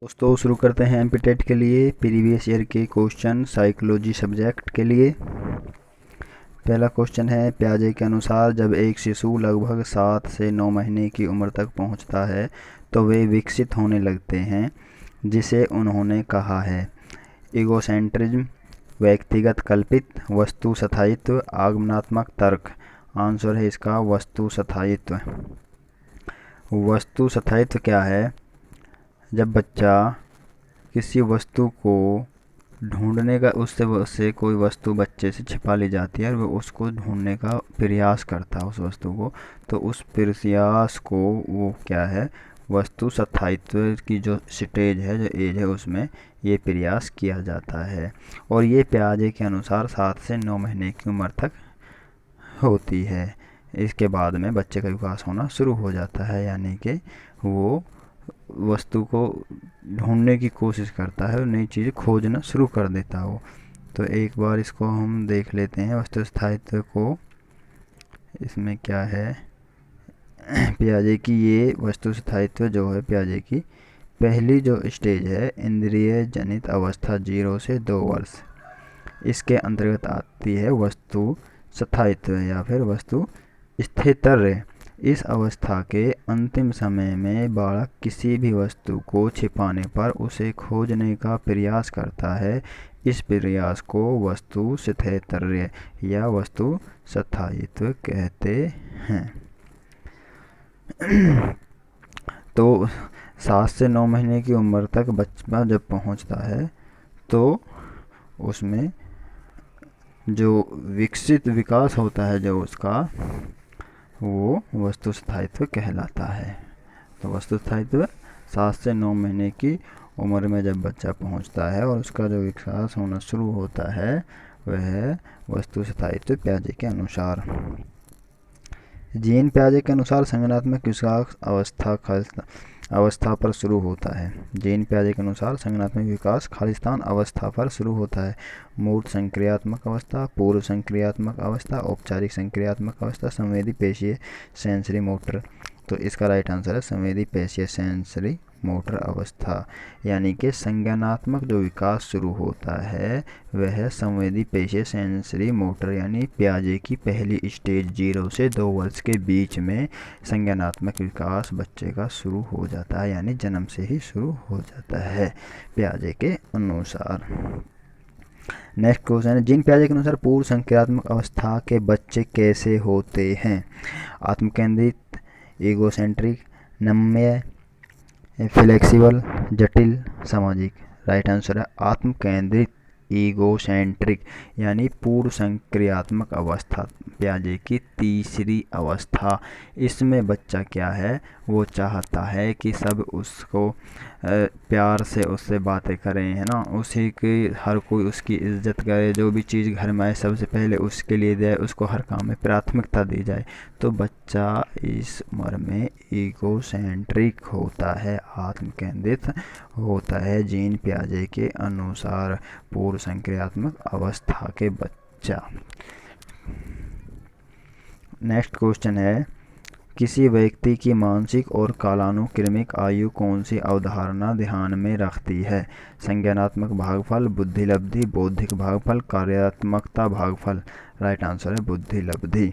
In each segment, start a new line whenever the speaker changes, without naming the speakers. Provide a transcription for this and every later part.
दोस्तों शुरू करते हैं एमपीटेट के लिए प्रीवियस ईयर के क्वेश्चन साइकोलॉजी सब्जेक्ट के लिए। पहला क्वेश्चन है, पियाजे के अनुसार जब एक शिशु लगभग 7 से 9 महीने की उम्र तक पहुंचता है तो वे विकसित होने लगते हैं, जिसे उन्होंने कहा है ईगोसेंट्रिज्म, व्यक्तिगत कल्पित, वस्तु स्थायित्व, आगमनात्मक तर्क। आंसर है इसका वस्तु स्थायित्व। वस्तु स्थायित्व क्या है? जब बच्चा किसी वस्तु को ढूंढने का उससे कोई वस्तु बच्चे से छिपा ली जाती है और वो उसको ढूंढने का प्रयास करता है उस वस्तु को, तो उस प्रयास को वो क्या है, वस्तु स्थायित्व की जो स्टेज है, जो एज है, उसमें ये प्रयास किया जाता है। और ये पियाजे के अनुसार 7 से 9 महीने की उम्र तक होती है। इसके बाद में बच्चे का विकास होना शुरू हो जाता है, यानी कि वो वस्तु को ढूंढने की कोशिश करता है और नई चीज़ खोजना शुरू कर देता हो। तो एक बार इसको हम देख लेते हैं वस्तु स्थायित्व को। इसमें क्या है, पियाजे की ये वस्तु स्थायित्व जो है, पियाजे की पहली जो स्टेज है, इंद्रिय जनित अवस्था 0 से 2 वर्ष, इसके अंतर्गत आती है वस्तु स्थायित्व या फिर वस्तु स्थितर्य। इस अवस्था के अंतिम समय में बालक किसी भी वस्तु को छिपाने पर उसे खोजने का प्रयास करता है। इस प्रयास को वस्तु स्थितर्य या वस्तु स्थायित्व कहते हैं। तो 7 से 9 महीने की उम्र तक बच्चा जब पहुंचता है तो उसमें जो विकसित विकास होता है जो उसका, वो वस्तु स्थायित्व कहलाता है। तो वस्तु स्थायित्व 7 से 9 महीने की उम्र में जब बच्चा पहुंचता है और उसका जो विकास होना शुरू होता है वह है वस्तु स्थायित्व पियाजे के अनुसार। जीन पियाजे के अनुसार संज्ञानात्मक विकास अवस्था पर शुरू होता है। जीन पियाजे के अनुसार संज्ञानात्मक विकास खालिस्तान अवस्था पर शुरू होता है। मूर्त संक्रियात्मक अवस्था, पूर्व संक्रियात्मक अवस्था, औपचारिक संक्रियात्मक अवस्था, संवेदी पेशीय सेंसरी मोटर। तो इसका राइट आंसर है संवेदी पेशीय सेंसरी मोटर अवस्था। यानी कि संज्ञानात्मक जो विकास शुरू होता है वह संवेदी पेशीय सेंसरी मोटर यानी पियाजे की पहली स्टेज 0 से 2 वर्ष के बीच में संज्ञानात्मक विकास बच्चे का शुरू हो जाता है, यानी जन्म से ही शुरू हो जाता है पियाजे के अनुसार। नेक्स्ट क्वेश्चन है, जीन पियाजे के अनुसार पूर्व संक्रियात्मक अवस्था के बच्चे कैसे होते हैं? आत्मकेंद्रित, ईगोसेंट्रिक, नम्य, फ्लेक्सिबल, जटिल, सामाजिक। राइट आंसर है आत्मकेंद्रित, ईगोसेंट्रिक यानी पूर्व संक्रियात्मक अवस्था, पियाजे की तीसरी अवस्था। इसमें बच्चा क्या है, वो चाहता है कि सब उसको प्यार से उससे बातें करें, है ना, उसी की हर कोई उसकी इज्जत करे, जो भी चीज़ घर में आए सबसे पहले उसके लिए दे, उसको हर काम में प्राथमिकता दी जाए। तो बच्चा इस उम्र में ईगोसेंट्रिक होता है, आत्मकेंद्रित होता है जीन पियाजे के अनुसार पूर्व संक्रियात्मक अवस्था के बच्चा। नेक्स्ट क्वेश्चन है, किसी व्यक्ति की मानसिक और कालानुक्रमिक आयु कौन सी अवधारणा ध्यान में रखती है? संज्ञानात्मक भागफल, बुद्धिलब्धि, बौद्धिक भागफल, कार्यात्मकता भागफल। राइट आंसर है बुद्धिलब्धि।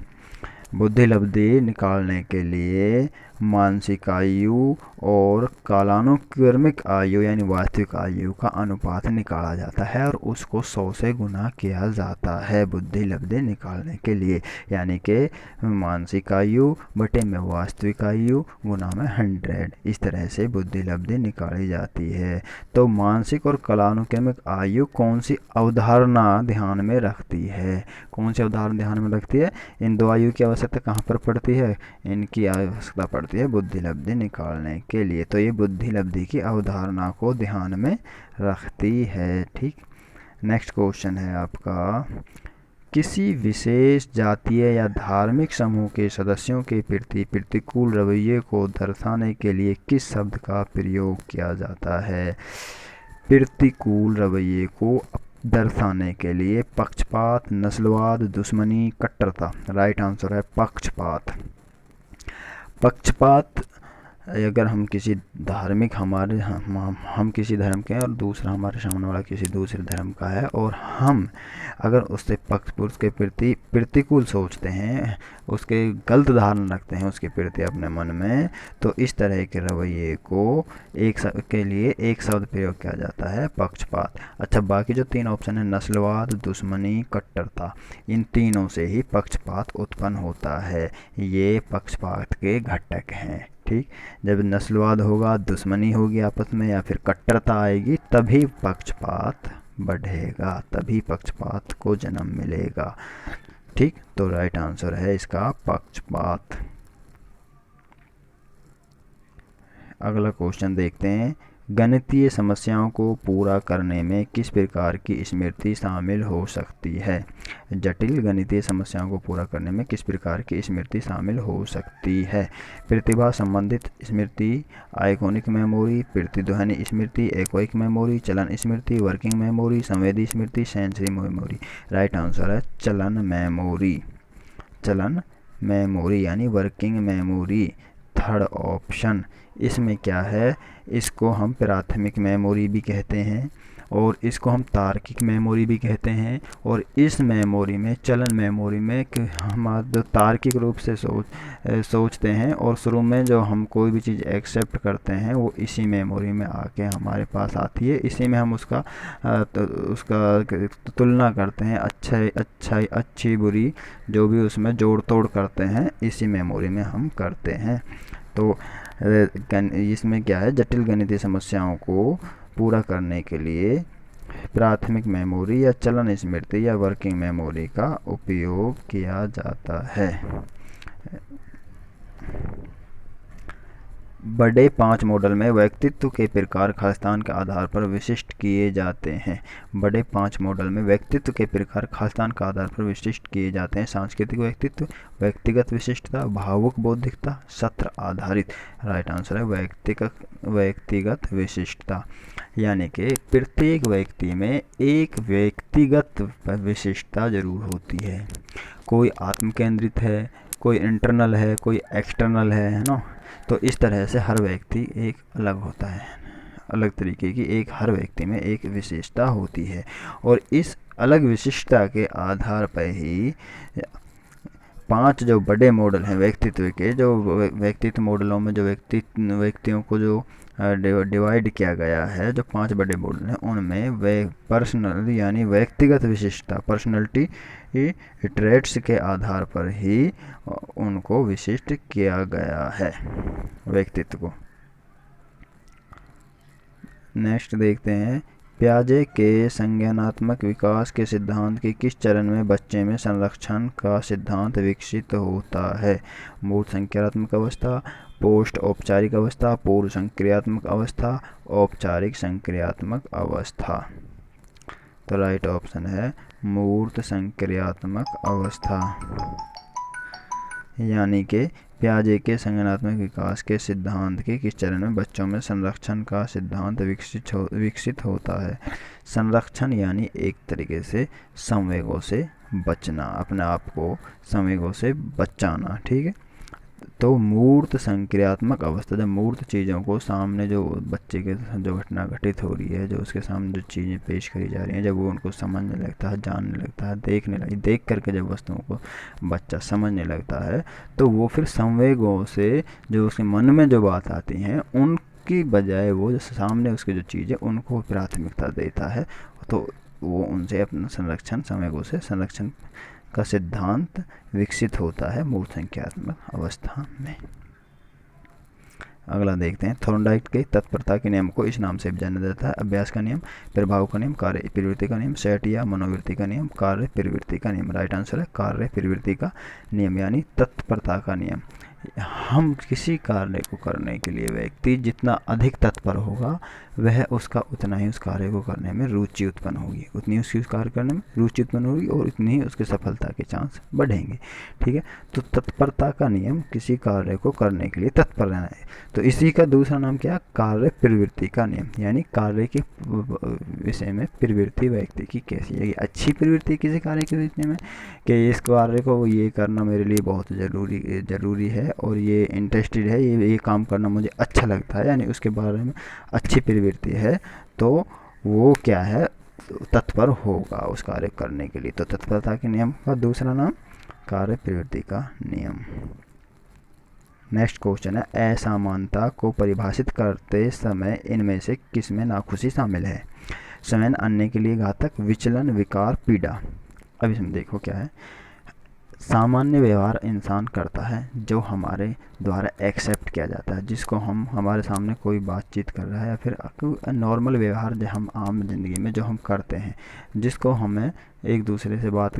बुद्धिलब्धि निकालने के लिए मानसिक आयु और कालानुक्रमिक आयु यानी वास्तविक आयु का अनुपात निकाला जाता है और उसको 100 से गुना किया जाता है बुद्धिलब्धि निकालने के लिए, यानी कि मानसिक आयु बटे में वास्तविक आयु गुना में 100। इस तरह से बुद्धिलब्धि निकाली जाती है। तो मानसिक और कालानुक्रमिक आयु कौन सी अवधारणा ध्यान में रखती है? कौन सी अवधारणा ध्यान में रखती है? इन दो आयु की आवश्यकता कहाँ पर पड़ती है? इनकी आवश्यकता पड़ती है बुद्धिलब्धि निकालने के लिए। तो ये बुद्धिलब्धि की अवधारणा को ध्यान में रखती है। ठीक, नेक्स्ट क्वेश्चन है आपका, किसी विशेष जातीय या धार्मिक समूह के सदस्यों के प्रति प्रतिकूल रवैये को दर्शाने के लिए किस शब्द का प्रयोग किया जाता है? प्रतिकूल रवैये को दर्शाने के लिए पक्षपात, नस्लवाद, दुश्मनी, कट्टरता। राइट आंसर है पक्षपात। पक्षपात अगर हम किसी धार्मिक हम किसी धर्म के हैं और दूसरा हमारे सामने वाला किसी दूसरे धर्म का है, और हम अगर उससे पक्ष पुरुष के प्रति प्रतिकूल सोचते हैं, उसके गलत धारणा रखते हैं उसके प्रति अपने मन में, तो इस तरह के रवैये को के लिए एक शब्द प्रयोग किया जाता है, पक्षपात। अच्छा, बाकी जो 3 ऑप्शन है, नस्लवाद, दुश्मनी, कट्टरता, इन तीनों से ही पक्षपात उत्पन्न होता है। ये पक्षपात के घटक हैं। ठीक, जब नस्लवाद होगा, दुश्मनी होगी आपस में, या फिर कट्टरता आएगी, तभी पक्षपात बढ़ेगा, तभी पक्षपात को जन्म मिलेगा। ठीक, तो राइट आंसर है इसका पक्षपात। अगला क्वेश्चन देखते हैं, गणितीय समस्याओं को पूरा करने में किस प्रकार की स्मृति शामिल हो सकती है? जटिल गणितीय समस्याओं को पूरा करने में किस प्रकार की स्मृति शामिल हो सकती है? प्रतिभा संबंधित स्मृति, आइकॉनिक मेमोरी, प्रतिध्वनि स्मृति, एक्वाइक मेमोरी, चलन स्मृति, वर्किंग मेमोरी, संवेदी स्मृति, सेंसरी मेमोरी। राइट आंसर है चलन मेमोरी। चलन मेमोरी यानी वर्किंग मेमोरी, थर्ड ऑप्शन। इसमें क्या है, इसको हम प्राथमिक मेमोरी भी कहते हैं, और इसको हम तार्किक मेमोरी भी कहते हैं। और इस मेमोरी में, चलन मेमोरी में, हम जो तार्किक रूप से सोचते हैं, और शुरू में जो हम कोई भी चीज़ एक्सेप्ट करते हैं वो इसी मेमोरी में आके हमारे पास आती है। इसी में हम उसका तुलना करते हैं, अच्छी बुरी, जो भी उसमें जोड़ तोड़ करते हैं, इसी मेमोरी में हम करते हैं। तो इसमें क्या है, जटिल गणितीय समस्याओं को पूरा करने के लिए प्राथमिक मेमोरी या चलन स्मृति या वर्किंग मेमोरी का उपयोग किया जाता है। बड़े 5 मॉडल में व्यक्तित्व के प्रकार खालिस्तान के आधार पर विशिष्ट किए जाते हैं। बड़े 5 मॉडल में व्यक्तित्व के प्रकार खालिस्तान के आधार पर विशिष्ट किए जाते हैं। सांस्कृतिक व्यक्तित्व, व्यक्तिगत विशिष्टता, भावुक बौद्धिकता, सत्र आधारित। राइट आंसर है व्यक्तिगत विशिष्टता, यानी कि प्रत्येक व्यक्ति में एक व्यक्तिगत विशिष्टता जरूर होती है। कोई आत्म केंद्रित है, कोई इंटरनल है, कोई एक्सटर्नल है ना। तो इस तरह से हर व्यक्ति एक अलग होता है, अलग तरीके की हर व्यक्ति में एक विशेषता होती है, और इस अलग विशिष्टता के आधार पर ही 5 जो बड़े मॉडल हैं व्यक्तित्व के, जो व्यक्तित्व मॉडलों में जो व्यक्तियों को जो डिवाइड किया गया है, जो 5 बड़े मॉडल हैं, उनमें पर्सनल यानी व्यक्तिगत विशिष्टता, पर्सनैलिटी ट्रेट्स के आधार पर ही उनको विशिष्ट किया गया है, व्यक्तित्व को। नेक्स्ट देखते हैं, पियाजे के संज्ञानात्मक विकास के सिद्धांत के किस चरण में बच्चे में संरक्षण का सिद्धांत विकसित होता है? मूर्त संक्रियात्मक अवस्था, पोस्ट औपचारिक अवस्था, पूर्व संक्रियात्मक अवस्था, औपचारिक संक्रियात्मक अवस्था। तो राइट ऑप्शन है मूर्त संक्रियात्मक अवस्था, यानी कि पियाजे के संज्ञानात्मक विकास के सिद्धांत के किस चरण में बच्चों में संरक्षण का सिद्धांत विकसित होता है? संरक्षण यानी एक तरीके से संवेगों से बचना, अपने आप को संवेगों से बचाना। ठीक है, तो मूर्त संक्रियात्मक अवस्था, जब मूर्त चीज़ों को सामने, जो बच्चे के जो घटना घटित हो रही है, जो उसके सामने जो चीज़ें पेश करी जा रही हैं, जब वो उनको समझने लगता है, जानने लगता है, देख करके जब वस्तुओं को बच्चा समझने लगता है, तो वो फिर संवेगों से जो उसके मन में जो बात आती हैं उनकी बजाय वो जो सामने उसकी जो चीज़ें उनको प्राथमिकता देता है, तो वो उनसे अपना संवेगों से संरक्षण का सिद्धांत विकसित होता है मूर्त संक्रियात्मक अवस्था में। अगला देखते हैं, थॉर्नडाइक के तत्परता के नियम को इस नाम से जाना जाता है? अभ्यास का नियम, प्रभाव का नियम, कार्य प्रवृत्ति का नियम, सेट या मनोवृत्ति का नियम, कार्य प्रवृत्ति का नियम। राइट आंसर है कार्य प्रवृत्ति का नियम, यानी तत्परता का नियम। हम किसी कार्य को करने के लिए व्यक्ति जितना अधिक तत्पर होगा, वह उसका उतना ही उस कार्य को करने में रुचि उत्पन्न होगी, उतनी उसकी उस कार्य करने में रुचि उत्पन्न होगी और उतनी ही उसकी सफलता के चांस बढ़ेंगे। ठीक है, तो तत्परता का नियम किसी कार्य को करने के लिए तत्पर रहना है। तो इसी का दूसरा नाम क्या है? कार्य प्रवृत्ति का नियम, यानी कार्य के विषय में प्रवृत्ति व्यक्ति की कैसी है। अच्छी प्रवृत्ति किसी कार्य के विषय में कि इस कार्य को ये करना मेरे लिए बहुत ज़रूरी है और ये इंटरेस्टेड है, ये काम करना मुझे अच्छा लगता है, यानी उसके बारे में अच्छी प्रवृत्ति है, तो वो क्या है? तत्पर होगा उस कार्य करने के लिए। तो तत्परता के नियम का दूसरा नाम कार्य प्रवृत्ति का नियम। नेक्स्ट क्वेश्चन है, असमानता को परिभाषित करते समय इनमें से किसमें नाखुशी शामिल है? स्वयं अन्य के लिए घातक, विचलन, विकार, पीड़ा। अब इसमें देखो क्या है। सामान्य व्यवहार इंसान करता है जो हमारे द्वारा एक्सेप्ट किया जाता है, जिसको हम हमारे सामने कोई बातचीत कर रहा है या फिर नॉर्मल व्यवहार जो हम आम ज़िंदगी में जो हम करते हैं, जिसको हमें एक दूसरे से बात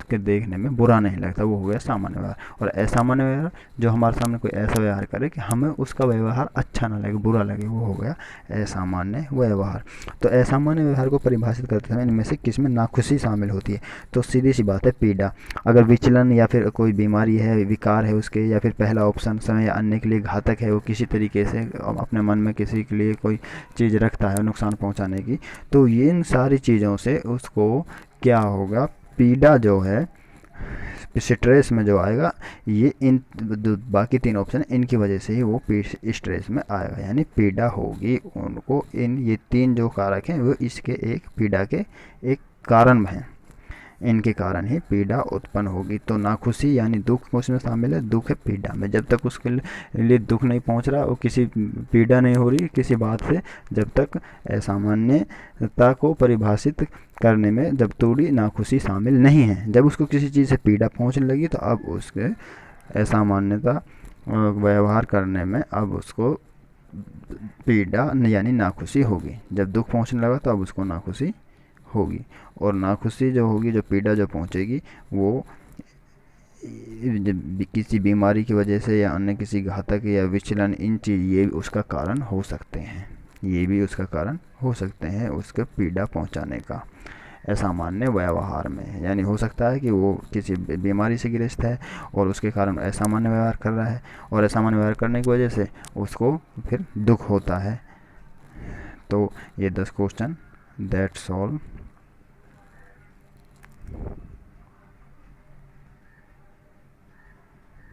के देखने में बुरा नहीं लगता, वो हो गया सामान्य व्यवहार। और असामान्य व्यवहार, जो हमारे सामने कोई ऐसा व्यवहार करे कि हमें उसका व्यवहार अच्छा ना लगे, बुरा लगे, वो हो गया असामान्य व्यवहार। तो असामान्य व्यवहार को परिभाषित करते समय इनमें से किसमें नाखुशी शामिल होती है? तो सीधी सी बात है, पीड़ा। अगर विचलन या फिर कोई बीमारी है, विकार है उसके, या फिर पहला ऑप्शन समय या अन्य के लिए घातक है, वो किसी तरीके से अपने मन में किसी के लिए कोई चीज़ रखता है नुकसान पहुंचाने की, तो ये इन सारी चीज़ों से उसको क्या होगा? पीड़ा जो है, स्ट्रेस में जो आएगा, ये इन बाकी तीन ऑप्शन इनकी वजह से ही वो स्ट्रेस में आएगा, यानी पीड़ा होगी उनको। इन ये तीन जो कारक हैं वो इसके एक पीड़ा के एक कारण हैं, इनके कारण ही पीड़ा उत्पन्न होगी। तो नाखुशी यानी दुख उसमें शामिल है, दुख है पीड़ा में। जब तक उसके लिए दुख नहीं पहुंच रहा और किसी पीड़ा नहीं हो रही किसी बात से, जब तक असामान्यता को परिभाषित करने में जब थोड़ी नाखुशी शामिल नहीं है, जब उसको किसी चीज़ से पीड़ा पहुंचने लगी तो अब उसके असामान्यता व्यवहार करने में अब उसको पीड़ा यानी नाखुशी होगी। जब दुख पहुंचने लगा तो अब उसको नाखुशी होगी, और नाखुशी जो होगी, जो पीड़ा जो पहुंचेगी, वो किसी बीमारी की वजह से या अन्य किसी घातक या विचलन, इन चीज़ ये उसका कारण हो सकते हैं, ये भी उसका कारण हो सकते हैं उसके पीड़ा पहुंचाने का असामान्य व्यवहार में। यानी हो सकता है कि वो किसी बीमारी से ग्रस्त है और उसके कारण असामान्य व्यवहार कर रहा है, और असामान्य व्यवहार करने की वजह से उसको फिर दुख होता है। तो ये 10 क्वेश्चन, दैट्स ऑल।